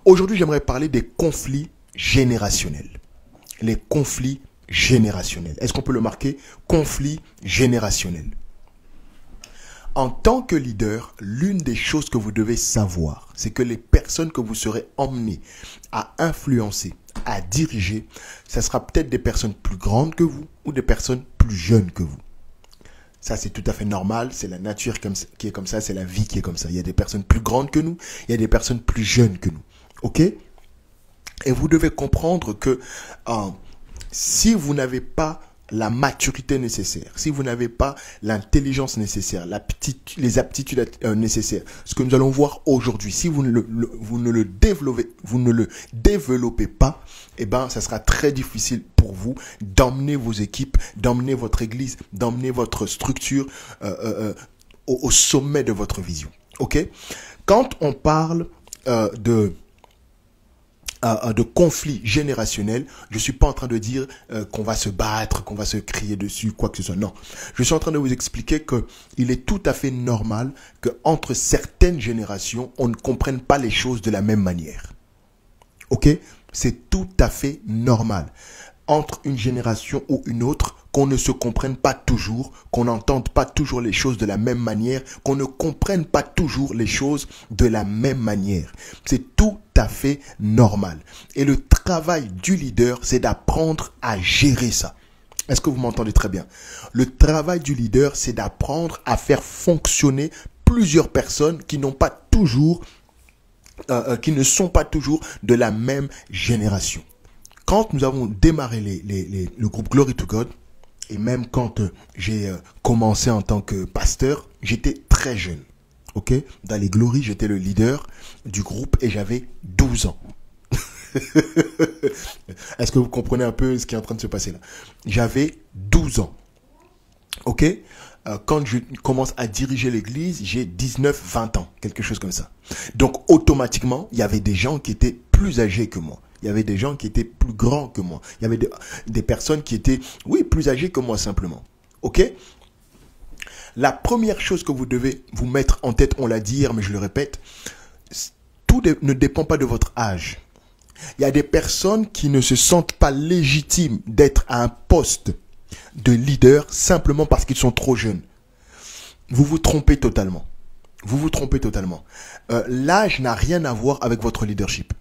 Aujourd'hui, j'aimerais parler des conflits générationnels. Les conflits générationnels. Est-ce qu'on peut le marquer? Conflits générationnels. En tant que leader, l'une des choses que vous devez savoir, c'est que les personnes que vous serez emmenées à influencer, à diriger, ça sera peut-être des personnes plus grandes que vous ou des personnes plus jeunes que vous. Ça, c'est tout à fait normal. C'est la nature qui est comme ça. C'est la vie qui est comme ça. Il y a des personnes plus grandes que nous. Il y a des personnes plus jeunes que nous. OK? Et vous devez comprendre que si vous n'avez pas la maturité nécessaire, si vous n'avez pas l'intelligence nécessaire, les aptitudes nécessaires, ce que nous allons voir aujourd'hui, si vous ne le développez pas, eh ben, ça sera très difficile pour vous d'emmener vos équipes, d'emmener votre église, d'emmener votre structure au sommet de votre vision. OK? Quand on parle de conflits générationnels, je suis pas en train de dire qu'on va se battre, qu'on va se crier dessus, quoi que ce soit. Non. Je suis en train de vous expliquer que il est tout à fait normal qu'entre certaines générations, on ne comprenne pas les choses de la même manière. OK? C'est tout à fait normal. Entre une génération ou une autre, qu'on ne se comprenne pas toujours, qu'on n'entende pas toujours les choses de la même manière, qu'on ne comprenne pas toujours les choses de la même manière. C'est tout à fait normal. Et le travail du leader, c'est d'apprendre à gérer ça. Est-ce que vous m'entendez très bien? Le travail du leader, c'est d'apprendre à faire fonctionner plusieurs personnes qui n'ont pas toujours, qui ne sont pas toujours de la même génération. Quand nous avons démarré le groupe Glory to God, et même quand j'ai commencé en tant que pasteur, j'étais très jeune. OK? Dans les Glory, j'étais le leader du groupe et j'avais 12 ans. Est-ce que vous comprenez un peu ce qui est en train de se passer là? J'avais 12 ans. OK? Quand je commence à diriger l'église, j'ai 19-20 ans, quelque chose comme ça. Donc, automatiquement, il y avait des gens qui étaient plus âgés que moi. Il y avait des gens qui étaient plus grands que moi. Il y avait des personnes qui étaient, oui, plus âgées que moi simplement. OK? La première chose que vous devez vous mettre en tête, on l'a dit hier, mais je le répète, tout ne dépend pas de votre âge. Il y a des personnes qui ne se sentent pas légitimes d'être à un poste de leader simplement parce qu'ils sont trop jeunes. Vous vous trompez totalement. Vous vous trompez totalement. L'âge n'a rien à voir avec votre leadership.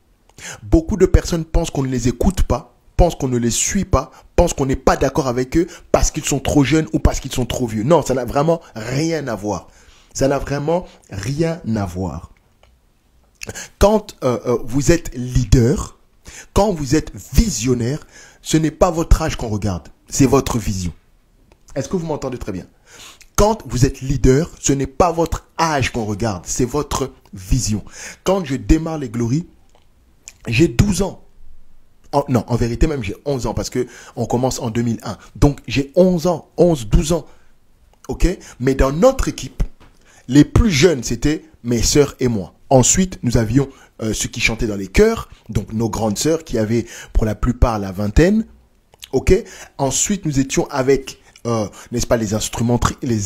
Beaucoup de personnes pensent qu'on ne les écoute pas, pensent qu'on ne les suit pas, pensent qu'on n'est pas d'accord avec eux parce qu'ils sont trop jeunes ou parce qu'ils sont trop vieux. Non, ça n'a vraiment rien à voir. Ça n'a vraiment rien à voir. Quand vous êtes leader, quand vous êtes visionnaire, ce n'est pas votre âge qu'on regarde, c'est votre vision. Est-ce que vous m'entendez très bien? Quand vous êtes leader, ce n'est pas votre âge qu'on regarde, c'est votre vision. Quand je démarre les Glory, j'ai 12 ans. Non, en vérité même, j'ai 11 ans parce que on commence en 2001. Donc, j'ai 11 ans, 11, 12 ans. OK? Mais dans notre équipe, les plus jeunes, c'était mes sœurs et moi. Ensuite, nous avions ceux qui chantaient dans les chœurs, donc nos grandes sœurs qui avaient pour la plupart la vingtaine. OK? Ensuite, nous étions avec, n'est-ce pas, les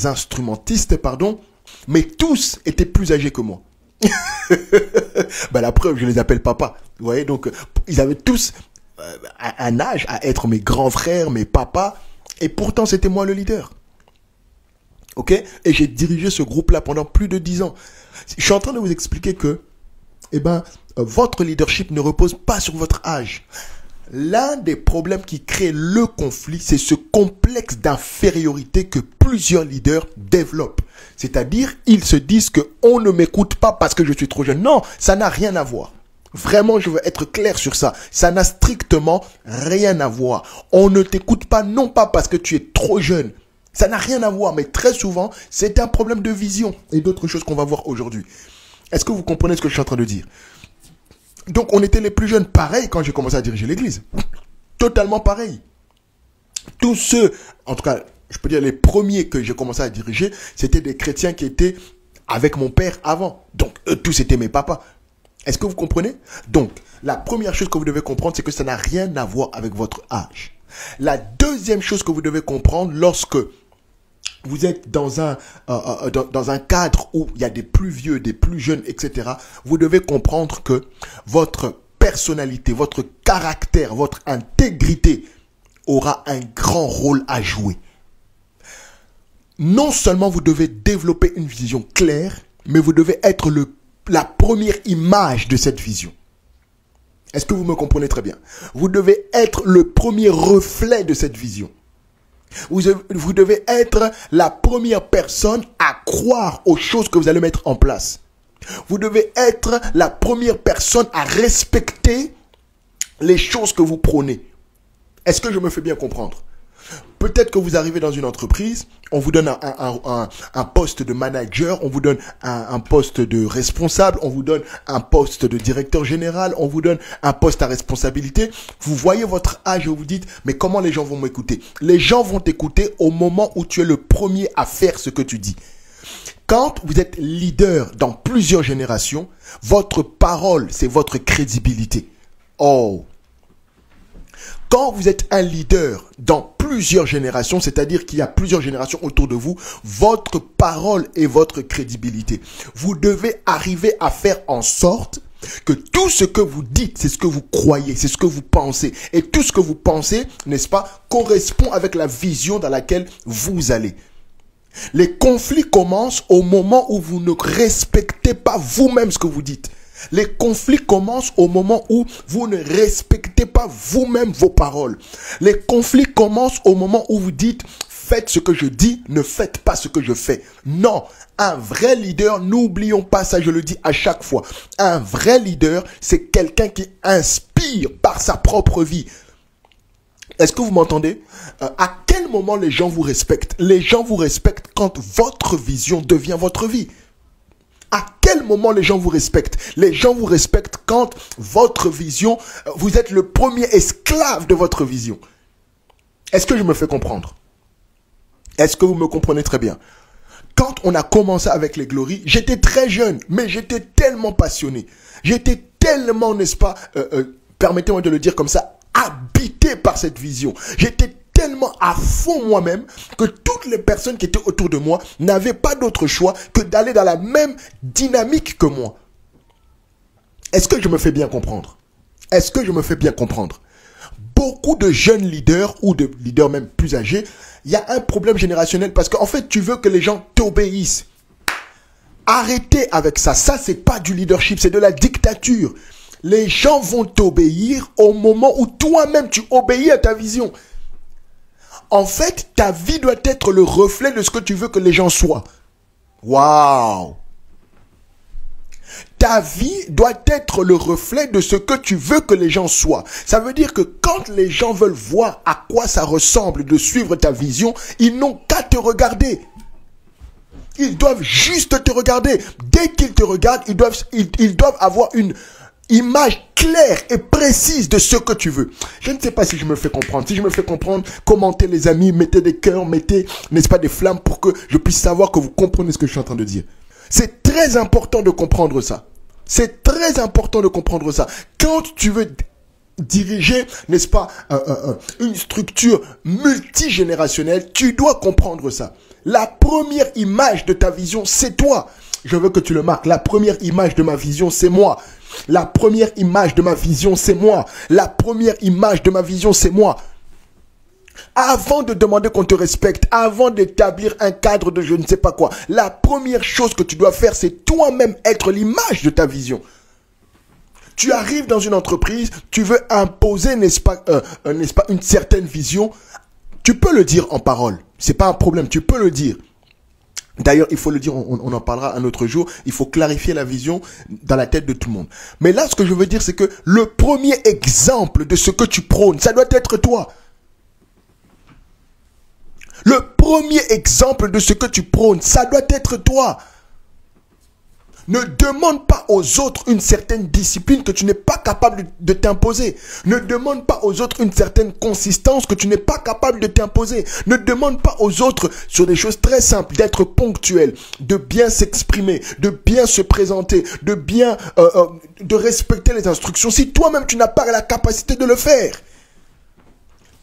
instrumentistes, pardon. Mais tous étaient plus âgés que moi. Ben, la preuve, je les appelle papa. Vous voyez, donc ils avaient tous un âge à être mes grands frères, mes papas, et pourtant c'était moi le leader. OK? Et j'ai dirigé ce groupe-là pendant plus de 10 ans. Je suis en train de vous expliquer que, eh ben, votre leadership ne repose pas sur votre âge. L'un des problèmes qui crée le conflit, c'est ce complexe d'infériorité que plusieurs leaders développent. C'est-à-dire, ils se disent que on ne m'écoute pas parce que je suis trop jeune. Non, ça n'a rien à voir. Vraiment, je veux être clair sur ça. Ça n'a strictement rien à voir. On ne t'écoute pas non pas parce que tu es trop jeune. Ça n'a rien à voir, mais très souvent, c'est un problème de vision et d'autres choses qu'on va voir aujourd'hui. Est-ce que vous comprenez ce que je suis en train de dire? Donc, on était les plus jeunes, pareil, quand j'ai commencé à diriger l'église. Totalement pareil. Tous ceux, en tout cas, je peux dire les premiers que j'ai commencé à diriger, c'était des chrétiens qui étaient avec mon père avant. Donc, eux tous étaient mes papas. Est-ce que vous comprenez? Donc, la première chose que vous devez comprendre, c'est que ça n'a rien à voir avec votre âge. La deuxième chose que vous devez comprendre lorsque vous êtes dans dans un cadre où il y a des plus vieux, des plus jeunes, etc., vous devez comprendre que votre personnalité, votre caractère, votre intégrité aura un grand rôle à jouer. Non seulement vous devez développer une vision claire, mais vous devez être la première image de cette vision. Est-ce que vous me comprenez très bien? Vous devez être le premier reflet de cette vision. Vous devez être la première personne à croire aux choses que vous allez mettre en place. Vous devez être la première personne à respecter les choses que vous prônez. Est-ce que je me fais bien comprendre? Peut-être que vous arrivez dans une entreprise, on vous donne un poste de manager, on vous donne un poste de responsable, on vous donne un poste de directeur général, on vous donne un poste à responsabilité. Vous voyez votre âge et vous vous dites, mais comment les gens vont m'écouter? Les gens vont t'écouter au moment où tu es le premier à faire ce que tu dis. Quand vous êtes leader dans plusieurs générations, votre parole, c'est votre crédibilité. Oh! Quand vous êtes un leader dans plusieurs générations, c'est-à-dire qu'il y a plusieurs générations autour de vous, votre parole est votre crédibilité. Vous devez arriver à faire en sorte que tout ce que vous dites, c'est ce que vous croyez, c'est ce que vous pensez. Et tout ce que vous pensez, n'est-ce pas, correspond avec la vision dans laquelle vous allez. Les conflits commencent au moment où vous ne respectez pas vous-même ce que vous dites. Les conflits commencent au moment où vous ne respectez pas vous-même vos paroles. Les conflits commencent au moment où vous dites « Faites ce que je dis, ne faites pas ce que je fais ». Non, un vrai leader, n'oublions pas ça, je le dis à chaque fois. Un vrai leader, c'est quelqu'un qui inspire par sa propre vie. Est-ce que vous m'entendez? À quel moment les gens vous respectent? Les gens vous respectent quand votre vision devient votre vie. À quel moment les gens vous respectent? Les gens vous respectent quand votre vision, vous êtes le premier esclave de votre vision. Est-ce que je me fais comprendre? Est-ce que vous me comprenez très bien? Quand on a commencé avec les Glories, j'étais très jeune, mais j'étais tellement passionné. J'étais tellement, n'est-ce pas, permettez-moi de le dire comme ça, habité par cette vision. J'étais tellement à fond moi-même que toutes les personnes qui étaient autour de moi n'avaient pas d'autre choix que d'aller dans la même dynamique que moi. Est-ce que je me fais bien comprendre? Est-ce que je me fais bien comprendre? Beaucoup de jeunes leaders ou de leaders même plus âgés, il y a un problème générationnel parce qu'en fait, tu veux que les gens t'obéissent. Arrêtez avec ça. Ça, c'est pas du leadership, c'est de la dictature. Les gens vont t'obéir au moment où toi-même tu obéis à ta vision. En fait, ta vie doit être le reflet de ce que tu veux que les gens soient. Waouh! Ta vie doit être le reflet de ce que tu veux que les gens soient. Ça veut dire que quand les gens veulent voir à quoi ça ressemble de suivre ta vision, ils n'ont qu'à te regarder. Ils doivent juste te regarder. Dès qu'ils te regardent, ils doivent avoir une image claire et précise de ce que tu veux. Je ne sais pas si je me fais comprendre. Si je me fais comprendre, commentez les amis, mettez des cœurs, mettez, n'est-ce pas, des flammes pour que je puisse savoir que vous comprenez ce que je suis en train de dire. C'est très important de comprendre ça. C'est très important de comprendre ça. Quand tu veux diriger, n'est-ce pas, une structure multigénérationnelle, tu dois comprendre ça. La première image de ta vision, c'est toi. Je veux que tu le marques. La première image de ma vision, c'est moi. La première image de ma vision, c'est moi. La première image de ma vision, c'est moi. Avant de demander qu'on te respecte, avant d'établir un cadre de je ne sais pas quoi, la première chose que tu dois faire, c'est toi-même être l'image de ta vision. Tu arrives dans une entreprise, tu veux imposer, n'est-ce pas, une certaine vision. Tu peux le dire en parole. C'est pas un problème, tu peux le dire. D'ailleurs, il faut le dire, on en parlera un autre jour, il faut clarifier la vision dans la tête de tout le monde. Mais là, ce que je veux dire, c'est que le premier exemple de ce que tu prônes, ça doit être toi. Le premier exemple de ce que tu prônes, ça doit être toi. Ne demande pas aux autres une certaine discipline que tu n'es pas capable de t'imposer. Ne demande pas aux autres une certaine consistance que tu n'es pas capable de t'imposer. Ne demande pas aux autres sur des choses très simples, d'être ponctuel, de bien s'exprimer, de bien se présenter, de bien de respecter les instructions. Si toi-même tu n'as pas la capacité de le faire,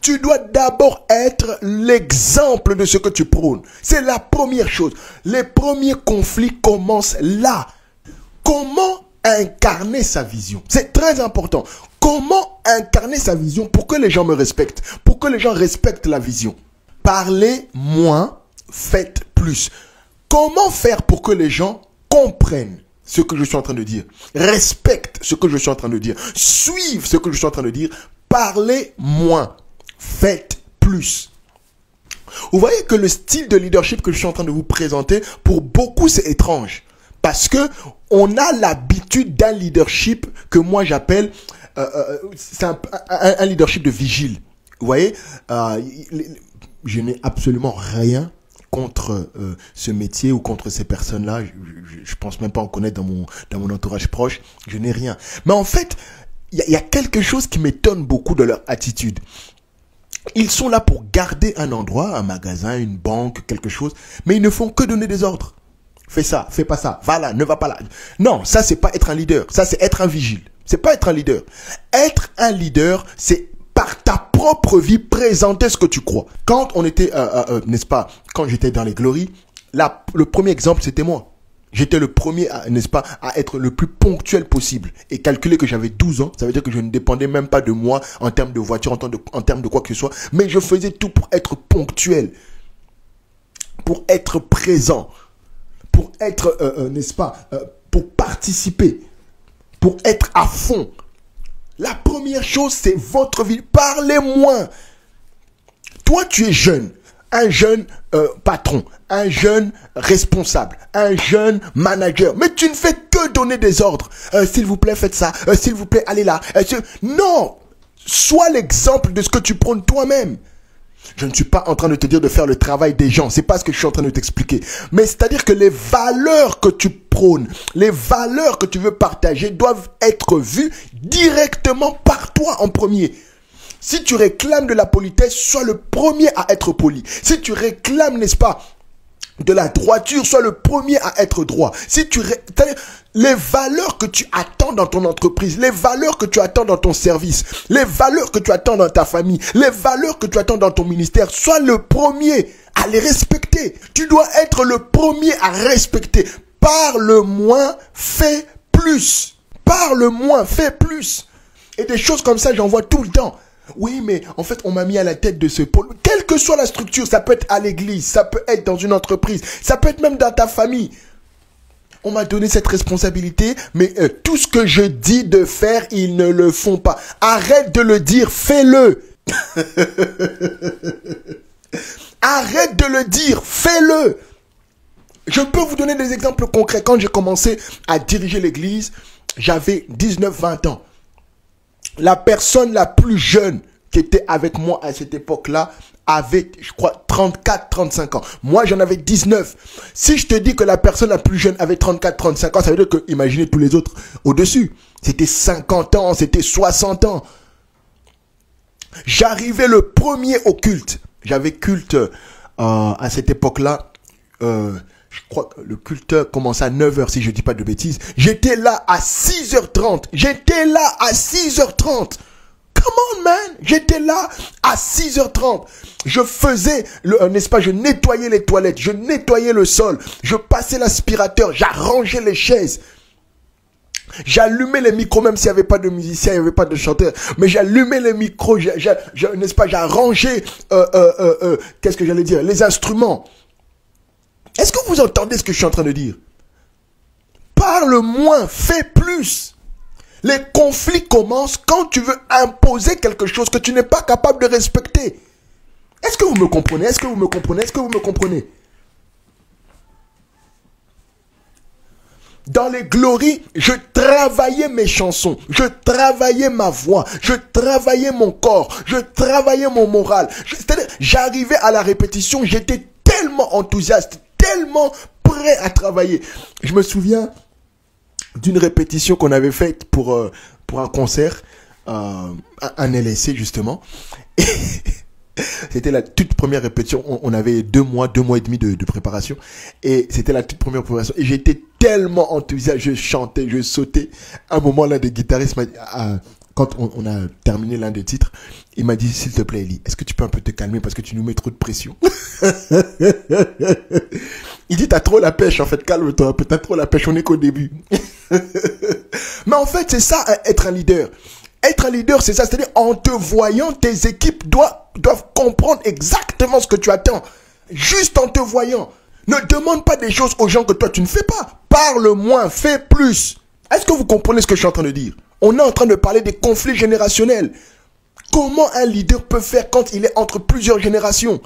Tu dois d'abord être l'exemple de ce que tu prônes. C'est la première chose. Les premiers conflits commencent là. Comment incarner sa vision? C'est très important. Comment incarner sa vision pour que les gens me respectent? Pour que les gens respectent la vision? Parlez moins, faites plus. Comment faire pour que les gens comprennent ce que je suis en train de dire, respectent ce que je suis en train de dire, suivent ce que je suis en train de dire? Parlez moins, faites plus. Vous voyez que le style de leadership que je suis en train de vous présenter, pour beaucoup c'est étrange. Parce que on a l'habitude d'un leadership que moi j'appelle c'est un leadership de vigile. Vous voyez, je n'ai absolument rien contre ce métier ou contre ces personnes-là. Je pense même pas en connaître dans mon entourage proche. Je n'ai rien. Mais en fait, il y a quelque chose qui m'étonne beaucoup de leur attitude. Ils sont là pour garder un endroit, un magasin, une banque, quelque chose, mais ils ne font que donner des ordres. Fais ça, fais pas ça, va là, ne va pas là. Non, ça c'est pas être un leader, ça c'est être un vigile. C'est pas être un leader. Être un leader, c'est par ta propre vie présenter ce que tu crois. Quand on était, n'est-ce pas, quand j'étais dans les Glories, le premier exemple c'était moi. J'étais le premier, n'est-ce pas, à être le plus ponctuel possible. Et calculer que j'avais 12 ans, ça veut dire que je ne dépendais même pas de moi en termes de voiture, en termes de quoi que ce soit. Mais je faisais tout pour être ponctuel, pour être présent, pour être, n'est-ce pas, pour participer, pour être à fond. La première chose, c'est votre vie. Parlez moins. Toi, tu es jeune. Un jeune patron, un jeune responsable, un jeune manager. Mais tu ne fais que donner des ordres. S'il vous plaît, faites ça. S'il vous plaît, allez là. Non. Sois l'exemple de ce que tu prônes toi-même. Je ne suis pas en train de te dire de faire le travail des gens. C'est pas ce que je suis en train de t'expliquer. Mais c'est-à-dire que les valeurs que tu prônes, les valeurs que tu veux partager doivent être vues directement par toi en premier. Si tu réclames de la politesse, sois le premier à être poli. Si tu réclames, n'est-ce pas, de la droiture, sois le premier à être droit. Si tu les valeurs que tu attends dans ton entreprise, les valeurs que tu attends dans ton service, les valeurs que tu attends dans ta famille, les valeurs que tu attends dans ton ministère, sois le premier à les respecter. Tu dois être le premier à respecter. Parle moins, fais plus. Parle moins, fais plus. Et des choses comme ça, j'en vois tout le temps. Oui, mais en fait, on m'a mis à la tête de ce pôle. Quelle que soit la structure, ça peut être à l'église, ça peut être dans une entreprise, ça peut être même dans ta famille. On m'a donné cette responsabilité, mais tout ce que je dis de faire, ils ne le font pas. Arrête de le dire, fais-le. Arrête de le dire, fais-le. Je peux vous donner des exemples concrets. Quand j'ai commencé à diriger l'église, j'avais 19-20 ans. La personne la plus jeune qui était avec moi à cette époque-là avait, je crois, 34-35 ans. Moi, j'en avais 19. Si je te dis que la personne la plus jeune avait 34-35 ans, ça veut dire que, imaginez tous les autres au-dessus. C'était 50 ans, c'était 60 ans. J'arrivais le premier au culte. J'avais culte à cette époque-là. Je crois que le culte commençait à 9h, si je dis pas de bêtises. J'étais là à 6h30. J'étais là à 6h30. Come on, man. J'étais là à 6h30. Je faisais, n'est-ce pas, je nettoyais les toilettes. Je nettoyais le sol. Je passais l'aspirateur. J'arrangeais les chaises. J'allumais les micros, même s'il n'y avait pas de musicien, il n'y avait pas de chanteur. Mais j'allumais les micros. N'est-ce pas, j'arrangeais, qu'est-ce que j'allais dire, les instruments. Est-ce que vous entendez ce que je suis en train de dire? Parle moins, fais plus. Les conflits commencent quand tu veux imposer quelque chose que tu n'es pas capable de respecter. Est-ce que vous me comprenez? Est-ce que vous me comprenez? Est-ce que vous me comprenez? Dans les Glories, je travaillais mes chansons, je travaillais ma voix, je travaillais mon corps, je travaillais mon moral. C'est-à-dire, j'arrivais à la répétition, j'étais tellement enthousiaste, tellement prêt à travailler. Je me souviens d'une répétition qu'on avait faite pour un concert, un LSC justement. Et c'était la toute première répétition. On avait 2 mois et demi de préparation. Et c'était la toute première préparation. Et j'étais tellement enthousiaste. Je chantais, je sautais. À un moment là, des guitaristes m'a dit, quand on a terminé l'un des titres, il m'a dit, s'il te plaît, Eli, est-ce que tu peux un peu te calmer parce que tu nous mets trop de pression? Il dit, t'as trop la pêche, en fait, calme-toi un peu, t'as trop la pêche, on est qu'au début. Mais en fait, c'est ça, être un leader. Être un leader, c'est ça, c'est-à-dire, en te voyant, tes équipes doivent comprendre exactement ce que tu attends. Juste en te voyant. Ne demande pas des choses aux gens que toi, tu ne fais pas. Parle moins, fais plus. Est-ce que vous comprenez ce que je suis en train de dire? On est en train de parler des conflits générationnels. Comment un leader peut faire quand il est entre plusieurs générations?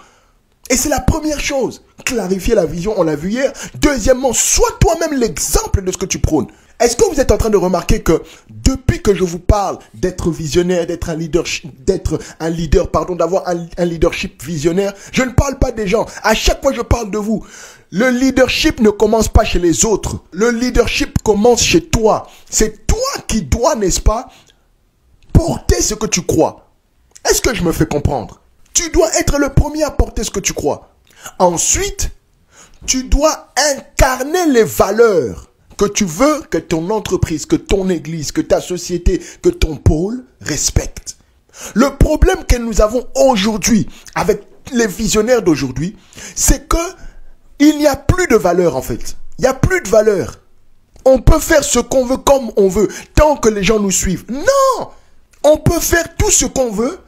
Et c'est la première chose. Clarifier la vision, on l'a vu hier. Deuxièmement, sois toi-même l'exemple de ce que tu prônes. Est-ce que vous êtes en train de remarquer que depuis que je vous parle d'être visionnaire, d'avoir un leadership visionnaire, je ne parle pas des gens. À chaque fois, je parle de vous. Le leadership ne commence pas chez les autres. Le leadership commence chez toi. C'est toi qui dois, n'est-ce pas, porter ce que tu crois. Est-ce que je me fais comprendre? Tu dois être le premier à porter ce que tu crois. Ensuite, tu dois incarner les valeurs que tu veux que ton entreprise, que ton église, que ta société, que ton pôle respecte. Le problème que nous avons aujourd'hui avec les visionnaires d'aujourd'hui, c'est que il n'y a plus de valeur en fait. Il n'y a plus de valeur. On peut faire ce qu'on veut comme on veut, tant que les gens nous suivent. Non! On peut faire tout ce qu'on veut,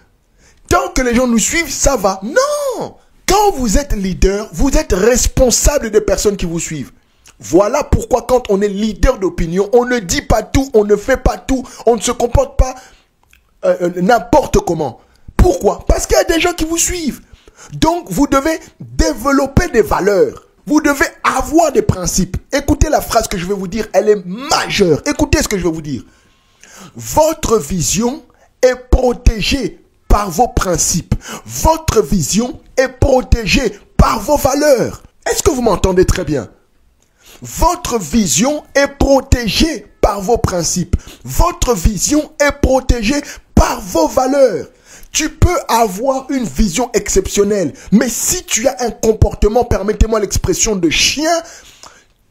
tant que les gens nous suivent, ça va. Non! Quand vous êtes leader, vous êtes responsable des personnes qui vous suivent. Voilà pourquoi quand on est leader d'opinion, on ne dit pas tout, on ne fait pas tout, on ne se comporte pas n'importe comment. Pourquoi? Parce qu'il y a des gens qui vous suivent. Donc, vous devez développer des valeurs. Vous devez avoir des principes. Écoutez la phrase que je vais vous dire, elle est majeure. Écoutez ce que je vais vous dire. Votre vision est protégée par vos principes. Votre vision est protégée par vos valeurs. Est-ce que vous m'entendez très bien? Votre vision est protégée par vos principes. Votre vision est protégée par vos valeurs. Tu peux avoir une vision exceptionnelle, mais si tu as un comportement, permettez-moi l'expression de chien,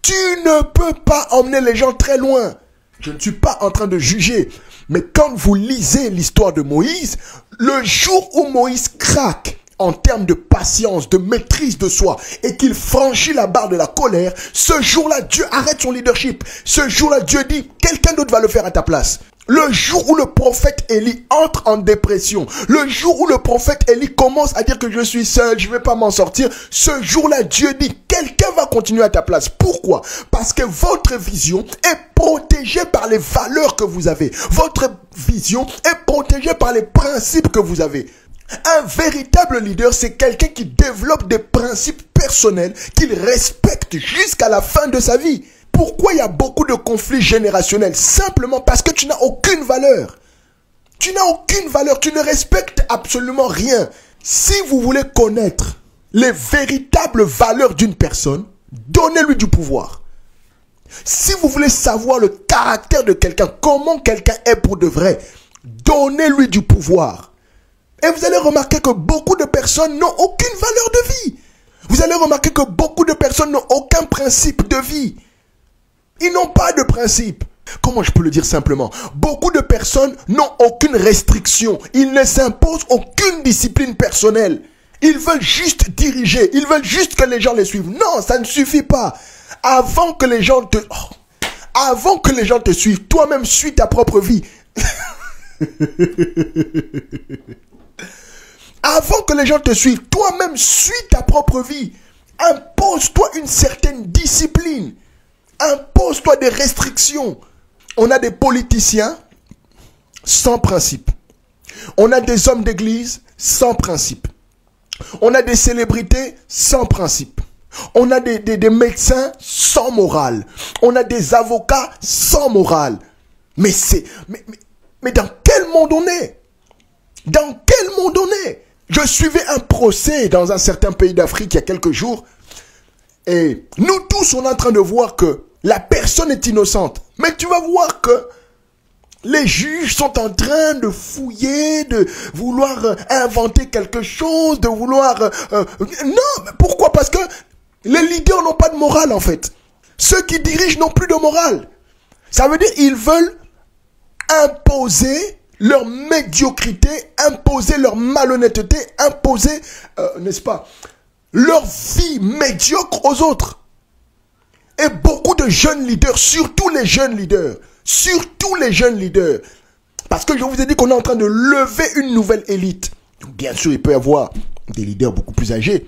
tu ne peux pas emmener les gens très loin. Je ne suis pas en train de juger, mais quand vous lisez l'histoire de Moïse, le jour où Moïse craque en termes de patience, de maîtrise de soi, et qu'il franchit la barre de la colère, ce jour-là, Dieu arrête son leadership. Ce jour-là, Dieu dit, quelqu'un d'autre va le faire à ta place. Le jour où le prophète Élie entre en dépression, le jour où le prophète Élie commence à dire que je suis seul, je ne vais pas m'en sortir, ce jour-là, Dieu dit, quelqu'un va continuer à ta place. Pourquoi? Parce que votre vision est protégée par les valeurs que vous avez. Votre vision est protégée par les principes que vous avez. Un véritable leader, c'est quelqu'un qui développe des principes personnels qu'il respecte jusqu'à la fin de sa vie. Pourquoi il y a beaucoup de conflits générationnels? Simplement parce que tu n'as aucune valeur. Tu n'as aucune valeur, tu ne respectes absolument rien. Si vous voulez connaître les véritables valeurs d'une personne, donnez-lui du pouvoir. Si vous voulez savoir le caractère de quelqu'un, comment quelqu'un est pour de vrai, donnez-lui du pouvoir. Et vous allez remarquer que beaucoup de personnes n'ont aucune valeur de vie. Vous allez remarquer que beaucoup de personnes n'ont aucun principe de vie. Ils n'ont pas de principe. Comment je peux le dire simplement? Beaucoup de personnes n'ont aucune restriction. Ils ne s'imposent aucune discipline personnelle. Ils veulent juste diriger. Ils veulent juste que les gens les suivent. Non, ça ne suffit pas. Avant que les gens te suivent, toi-même suis ta propre vie. Avant que les gens te suivent, toi-même suis ta propre vie. Impose-toi une certaine discipline. Impose-toi des restrictions. On a des politiciens sans principe. On a des hommes d'église sans principe. On a des célébrités sans principe. On a des médecins sans morale. On a des avocats sans morale. Mais dans quel monde on est? Dans quel monde on est? Je suivais un procès dans un certain pays d'Afrique il y a quelques jours. Et nous tous, on est en train de voir que la personne est innocente. Mais tu vas voir que les juges sont en train de fouiller, de vouloir inventer quelque chose, de vouloir... Non, pourquoi? Parce que les leaders n'ont pas de morale en fait. Ceux qui dirigent n'ont plus de morale. Ça veut dire qu'ils veulent imposer leur médiocrité, imposer leur malhonnêteté, imposer, n'est-ce pas, leur vie médiocre aux autres. Et beaucoup de jeunes leaders, surtout les jeunes leaders, parce que je vous ai dit qu'on est en train de lever une nouvelle élite. Donc, bien sûr, il peut y avoir des leaders beaucoup plus âgés,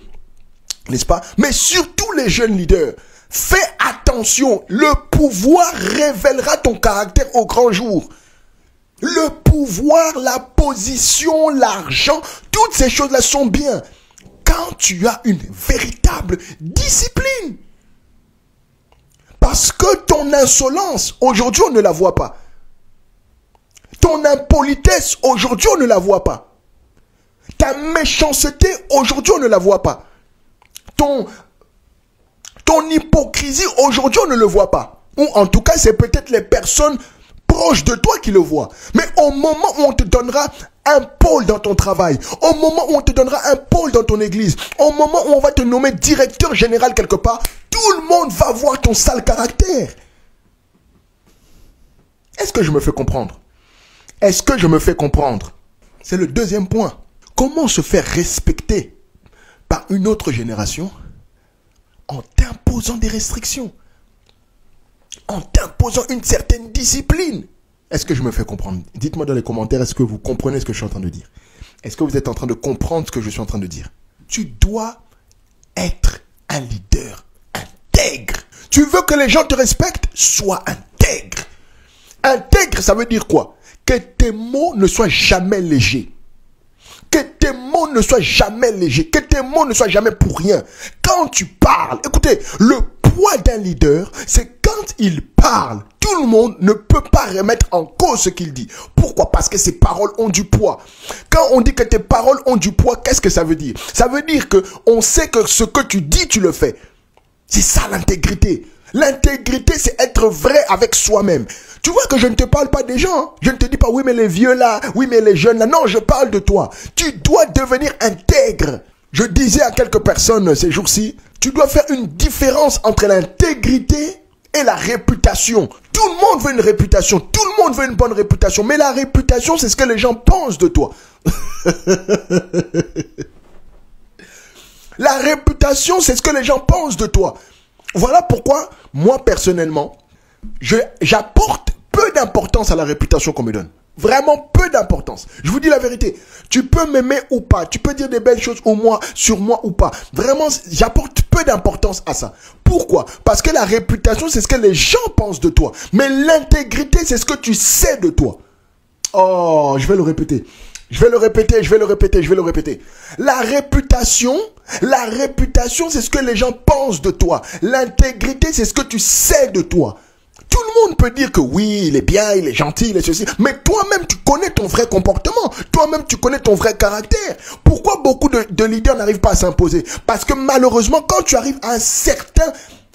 n'est-ce pas? Mais surtout les jeunes leaders. Fais attention, le pouvoir révélera ton caractère au grand jour. Le pouvoir, la position, l'argent, toutes ces choses-là sont bien. Quand tu as une véritable discipline. Parce que ton insolence, aujourd'hui, on ne la voit pas. Ton impolitesse, aujourd'hui, on ne la voit pas. Ta méchanceté, aujourd'hui, on ne la voit pas. Ton hypocrisie, aujourd'hui, on ne le voit pas. Ou en tout cas, c'est peut-être les personnes proches de toi qui le voient. Mais au moment où on te donnera un pôle dans ton travail, au moment où on te donnera un pôle dans ton église, au moment où on va te nommer directeur général quelque part, tout le monde va voir ton sale caractère. Est-ce que je me fais comprendre? Est-ce que je me fais comprendre? C'est le deuxième point. Comment se faire respecter par une autre génération? En t'imposant des restrictions, en t'imposant une certaine discipline. Est-ce que je me fais comprendre? Dites-moi dans les commentaires, est-ce que vous comprenez ce que je suis en train de dire? Est-ce que vous êtes en train de comprendre ce que je suis en train de dire? Tu dois être un leader intègre. Tu veux que les gens te respectent? Sois intègre. Intègre, ça veut dire quoi? Que tes mots ne soient jamais légers. Que tes mots ne soient jamais légers. Que tes mots ne soient jamais pour rien. Quand tu parles, écoutez, le poids d'un leader, c'est quand il parle, tout le monde ne peut pas remettre en cause ce qu'il dit. Pourquoi? Parce que ses paroles ont du poids. Quand on dit que tes paroles ont du poids, qu'est-ce que ça veut dire? Ça veut dire que on sait que ce que tu dis, tu le fais. C'est ça l'intégrité. L'intégrité, c'est être vrai avec soi-même. Tu vois que je ne te parle pas des gens. Hein. Je ne te dis pas, oui, mais les vieux là, oui, mais les jeunes là. Non, je parle de toi. Tu dois devenir intègre. Je disais à quelques personnes ces jours-ci, tu dois faire une différence entre l'intégrité et la réputation. Tout le monde veut une réputation. Tout le monde veut une bonne réputation. Mais la réputation, c'est ce que les gens pensent de toi. La réputation, c'est ce que les gens pensent de toi. Voilà pourquoi, moi personnellement, j'apporte peu d'importance à la réputation qu'on me donne. Vraiment peu d'importance. Je vous dis la vérité. Tu peux m'aimer ou pas. Tu peux dire des belles choses sur moi ou pas. Vraiment, j'apporte peu d'importance à ça. Pourquoi? Parce que la réputation, c'est ce que les gens pensent de toi. Mais l'intégrité, c'est ce que tu sais de toi. Oh, je vais le répéter. La réputation, c'est ce que les gens pensent de toi. L'intégrité, c'est ce que tu sais de toi. Tout le monde peut dire que oui, il est bien, il est gentil, il est ceci. Mais toi-même, tu connais ton vrai comportement. Toi-même, tu connais ton vrai caractère. Pourquoi beaucoup de leaders n'arrivent pas à s'imposer? Parce que malheureusement, quand tu arrives à un certain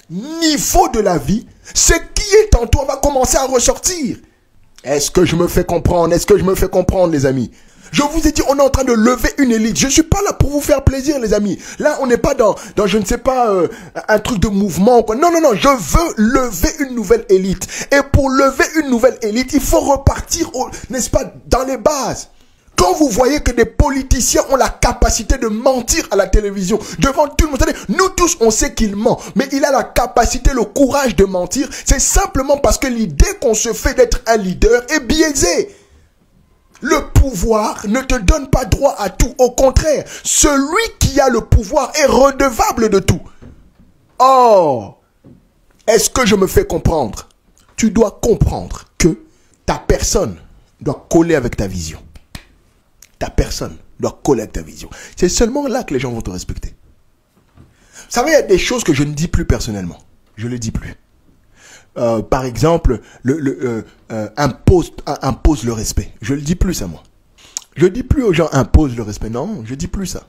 niveau de la vie, ce qui est en toi va commencer à ressortir. Est-ce que je me fais comprendre? Est-ce que je me fais comprendre, les amis? Je vous ai dit, on est en train de lever une élite. Je ne suis pas là pour vous faire plaisir, les amis. Là, on n'est pas dans je ne sais pas, un truc de mouvement ou quoi. Non, je veux lever une nouvelle élite. Et pour lever une nouvelle élite, il faut repartir, n'est-ce pas, dans les bases. Quand vous voyez que des politiciens ont la capacité de mentir à la télévision, devant tout le monde, nous tous, on sait qu'il ment, mais il a la capacité, le courage de mentir, c'est simplement parce que l'idée qu'on se fait d'être un leader est biaisée. Le pouvoir ne te donne pas droit à tout. Au contraire, celui qui a le pouvoir est redevable de tout. Oh, est-ce que je me fais comprendre? Tu dois comprendre que ta personne doit coller avec ta vision. Ta personne doit coller avec ta vision. C'est seulement là que les gens vont te respecter. Vous savez, il y a des choses que je ne dis plus personnellement. Je ne le dis plus. Par exemple, impose le respect. Je le dis plus ça, moi. Je dis plus aux gens impose le respect. Non, je dis plus ça.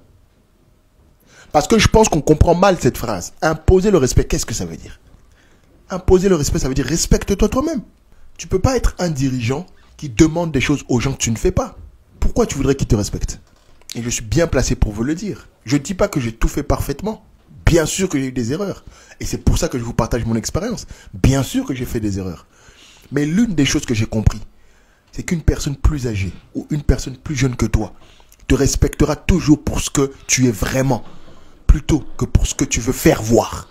Parce que je pense qu'on comprend mal cette phrase. Imposer le respect, qu'est-ce que ça veut dire? Imposer le respect, ça veut dire respecte-toi toi-même. Tu peux pas être un dirigeant qui demande des choses aux gens que tu ne fais pas. Pourquoi tu voudrais qu'ils te respectent? Et je suis bien placé pour vous le dire. Je ne dis pas que j'ai tout fait parfaitement. Bien sûr que j'ai eu des erreurs. Et c'est pour ça que je vous partage mon expérience. Bien sûr que j'ai fait des erreurs. Mais l'une des choses que j'ai compris, c'est qu'une personne plus âgée ou une personne plus jeune que toi te respectera toujours pour ce que tu es vraiment, plutôt que pour ce que tu veux faire voir.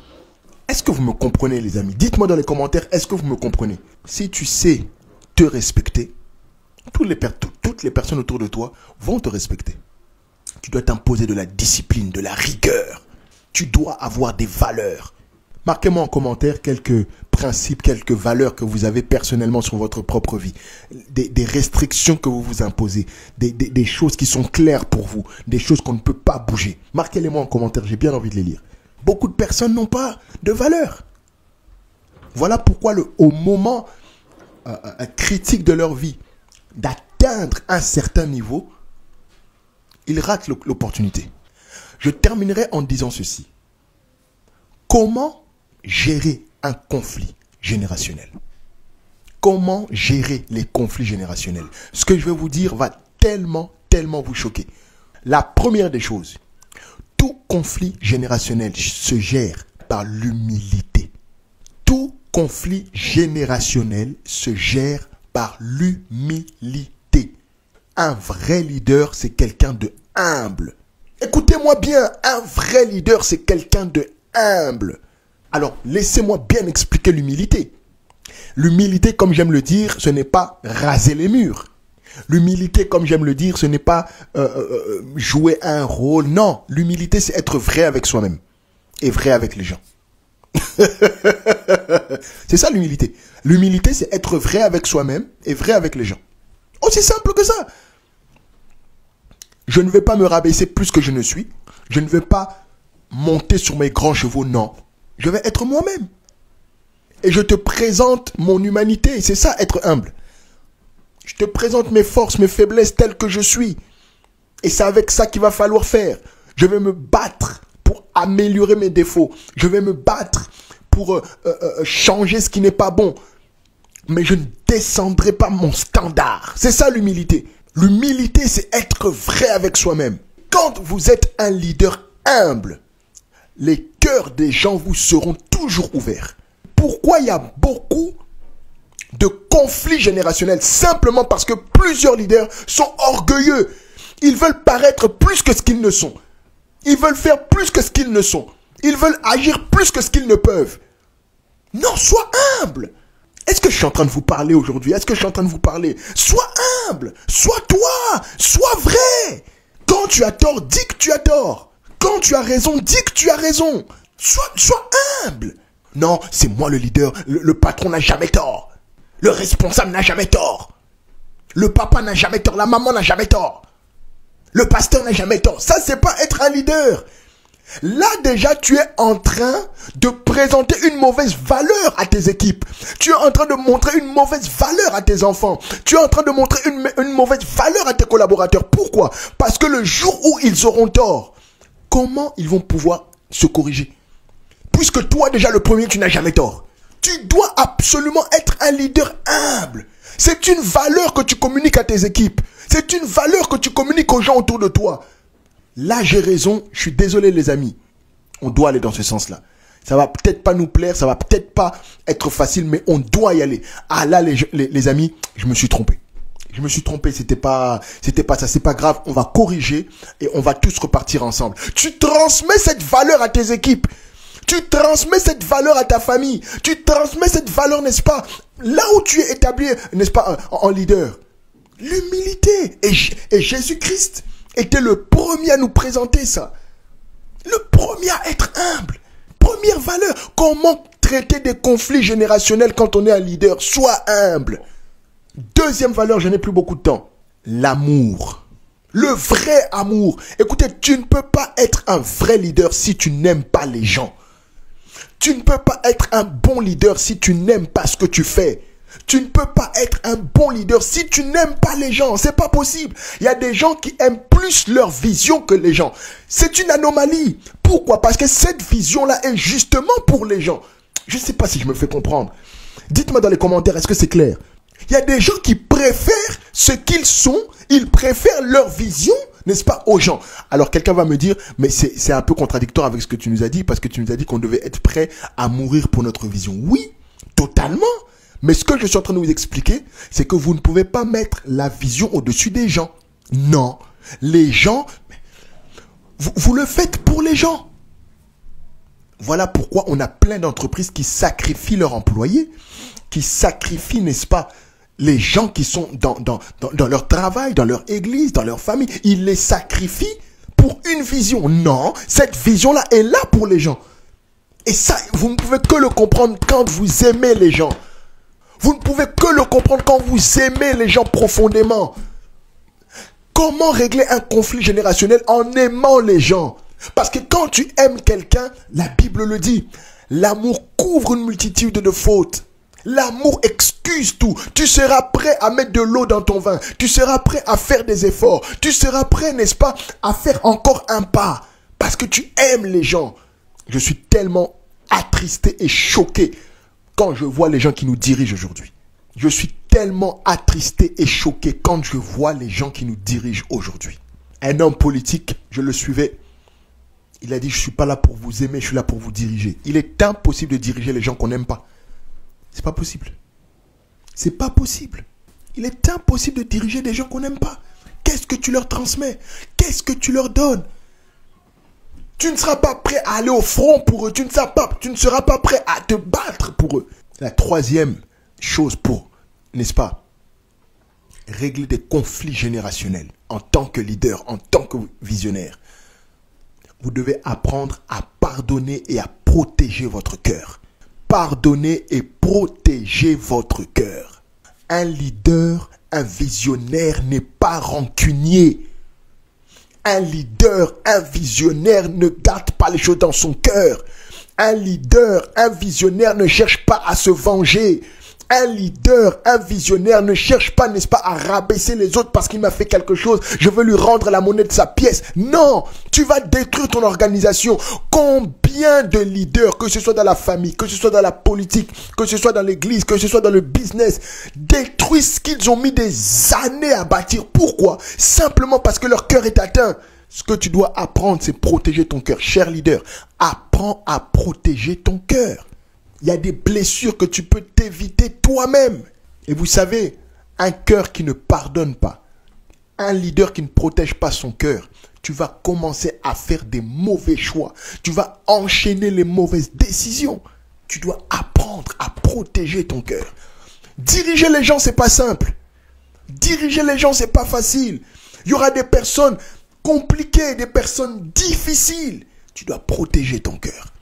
Est-ce que vous me comprenez, les amis? Dites-moi dans les commentaires, est-ce que vous me comprenez? Si tu sais te respecter, toutes les personnes autour de toi vont te respecter. Tu dois t'imposer de la discipline, de la rigueur. Tu dois avoir des valeurs. Marquez-moi en commentaire quelques principes, quelques valeurs que vous avez personnellement sur votre propre vie. Des restrictions que vous vous imposez. Des choses qui sont claires pour vous. Des choses qu'on ne peut pas bouger. Marquez-les-moi en commentaire, j'ai bien envie de les lire. Beaucoup de personnes n'ont pas de valeurs. Voilà pourquoi au moment critique de leur vie, d'atteindre un certain niveau, ils ratent l'opportunité. Je terminerai en disant ceci. Comment gérer un conflit générationnel? Comment gérer les conflits générationnels? Ce que je vais vous dire va tellement vous choquer. La première des choses, tout conflit générationnel se gère par l'humilité. Tout conflit générationnel se gère par l'humilité. Un vrai leader, c'est quelqu'un de humble. Écoutez-moi bien, un vrai leader, c'est quelqu'un de humble. Alors, laissez-moi bien expliquer l'humilité. L'humilité, comme j'aime le dire, ce n'est pas raser les murs. L'humilité, comme j'aime le dire, ce n'est pas jouer un rôle. Non, l'humilité, c'est être vrai avec soi-même et vrai avec les gens. C'est ça l'humilité. L'humilité, c'est être vrai avec soi-même et vrai avec les gens. Aussi simple que ça. Je ne vais pas me rabaisser plus que je ne suis. Je ne vais pas monter sur mes grands chevaux, non. Je vais être moi-même. Et je te présente mon humanité. C'est ça, être humble. Je te présente mes forces, mes faiblesses telles que je suis. Et c'est avec ça qu'il va falloir faire. Je vais me battre pour améliorer mes défauts. Je vais me battre pour changer ce qui n'est pas bon. Mais je ne descendrai pas mon standard. C'est ça l'humilité. L'humilité, c'est être vrai avec soi-même. Quand vous êtes un leader humble, les cœurs des gens vous seront toujours ouverts. Pourquoi il y a beaucoup de conflits générationnels? Simplement parce que plusieurs leaders sont orgueilleux. Ils veulent paraître plus que ce qu'ils ne sont. Ils veulent faire plus que ce qu'ils ne sont. Ils veulent agir plus que ce qu'ils ne peuvent. Non, sois humble. Est-ce que je suis en train de vous parler aujourd'hui? Est-ce que je suis en train de vous parler? Sois humble. Sois toi. Sois vrai. Quand tu as tort, dis que tu as tort. Quand tu as raison, dis que tu as raison. Sois humble. Non, c'est moi le leader. Le patron n'a jamais tort. Le responsable n'a jamais tort. Le papa n'a jamais tort. La maman n'a jamais tort. Le pasteur n'a jamais tort. Ça, c'est pas être un leader. Là, déjà, tu es en train de présenter une mauvaise valeur à tes équipes. Tu es en train de montrer une mauvaise valeur à tes enfants. Tu es en train de montrer une mauvaise valeur à tes collaborateurs. Pourquoi? Parce que le jour où ils auront tort, comment ils vont pouvoir se corriger? Puisque toi, déjà, le premier, tu n'as jamais tort. Tu dois absolument être un leader humble. C'est une valeur que tu communiques à tes équipes. C'est une valeur que tu communiques aux gens autour de toi. Là, j'ai raison. Je suis désolé, les amis. On doit aller dans ce sens-là. Ça va peut-être pas nous plaire, ça va peut-être pas être facile, mais on doit y aller. Ah là, les amis, je me suis trompé. Je me suis trompé, c'était pas ça, c'est pas grave. On va corriger et on va tous repartir ensemble. Tu transmets cette valeur à tes équipes. Tu transmets cette valeur à ta famille. Tu transmets cette valeur, n'est-ce pas, là où tu es établi, n'est-ce pas, en leader. L'humilité. Et Jésus-Christ était le premier à nous présenter ça. Le premier à être humble. Première valeur. Comment traiter des conflits générationnels quand on est un leader? Sois humble. Deuxième valeur, je n'ai plus beaucoup de temps. L'amour. Le vrai amour. Écoutez, tu ne peux pas être un vrai leader si tu n'aimes pas les gens. Tu ne peux pas être un bon leader si tu n'aimes pas ce que tu fais. Tu ne peux pas être un bon leader si tu n'aimes pas les gens. C'est pas possible. Il y a des gens qui aiment plus leur vision que les gens. C'est une anomalie. Pourquoi? Parce que cette vision-là est justement pour les gens. Je ne sais pas si je me fais comprendre. Dites-moi dans les commentaires, est-ce que c'est clair? Il y a des gens qui préfèrent ce qu'ils sont. Ils préfèrent leur vision, n'est-ce pas, aux gens. Alors quelqu'un va me dire, mais c'est un peu contradictoire avec ce que tu nous as dit, parce que tu nous as dit qu'on devait être prêt à mourir pour notre vision. Oui, totalement. Mais ce que je suis en train de vous expliquer, c'est que vous ne pouvez pas mettre la vision au-dessus des gens. Non. Les gens, vous le faites pour les gens. Voilà pourquoi on a plein d'entreprises qui sacrifient leurs employés, qui sacrifient, n'est-ce pas, les gens qui sont dans leur travail, dans leur église, dans leur famille. Ils les sacrifient pour une vision. Non, cette vision-là est là pour les gens. Et ça, vous ne pouvez que le comprendre quand vous aimez les gens. Vous ne pouvez que le comprendre quand vous aimez les gens profondément. Comment régler un conflit générationnel en aimant les gens? Parce que quand tu aimes quelqu'un, la Bible le dit, l'amour couvre une multitude de fautes. L'amour excuse tout. Tu seras prêt à mettre de l'eau dans ton vin. Tu seras prêt à faire des efforts. Tu seras prêt, n'est-ce pas, à faire encore un pas. Parce que tu aimes les gens. Je suis tellement attristé et choqué quand je vois les gens qui nous dirigent aujourd'hui. Je suis tellement attristé et choqué quand je vois les gens qui nous dirigent aujourd'hui. Un homme politique, je le suivais. Il a dit, je ne suis pas là pour vous aimer, je suis là pour vous diriger. Il est impossible de diriger les gens qu'on n'aime pas. C'est pas possible. C'est pas possible. Il est impossible de diriger des gens qu'on n'aime pas. Qu'est-ce que tu leur transmets? Qu'est-ce que tu leur donnes? Tu ne seras pas prêt à aller au front pour eux. Tu ne seras pas prêt à te battre pour eux. La troisième chose pour, n'est-ce pas, régler des conflits générationnels en tant que leader, en tant que visionnaire. Vous devez apprendre à pardonner et à protéger votre cœur. Pardonnez et protégez votre cœur. Un leader, un visionnaire n'est pas rancunier. Un leader, un visionnaire ne garde pas les choses dans son cœur. Un leader, un visionnaire ne cherche pas à se venger. Un leader, un visionnaire ne cherche pas, n'est-ce pas, à rabaisser les autres parce qu'il m'a fait quelque chose. Je veux lui rendre la monnaie de sa pièce. Non, tu vas détruire ton organisation. Combien de leaders, que ce soit dans la famille, que ce soit dans la politique, que ce soit dans l'église, que ce soit dans le business, détruisent ce qu'ils ont mis des années à bâtir. Pourquoi? Simplement parce que leur cœur est atteint. Ce que tu dois apprendre, c'est protéger ton cœur. Cher leader, apprends à protéger ton cœur. Il y a des blessures que tu peux t'éviter toi-même. Et vous savez, un cœur qui ne pardonne pas, un leader qui ne protège pas son cœur, tu vas commencer à faire des mauvais choix. Tu vas enchaîner les mauvaises décisions. Tu dois apprendre à protéger ton cœur. Diriger les gens, c'est pas simple. Diriger les gens, c'est pas facile. Il y aura des personnes compliquées, des personnes difficiles. Tu dois protéger ton cœur.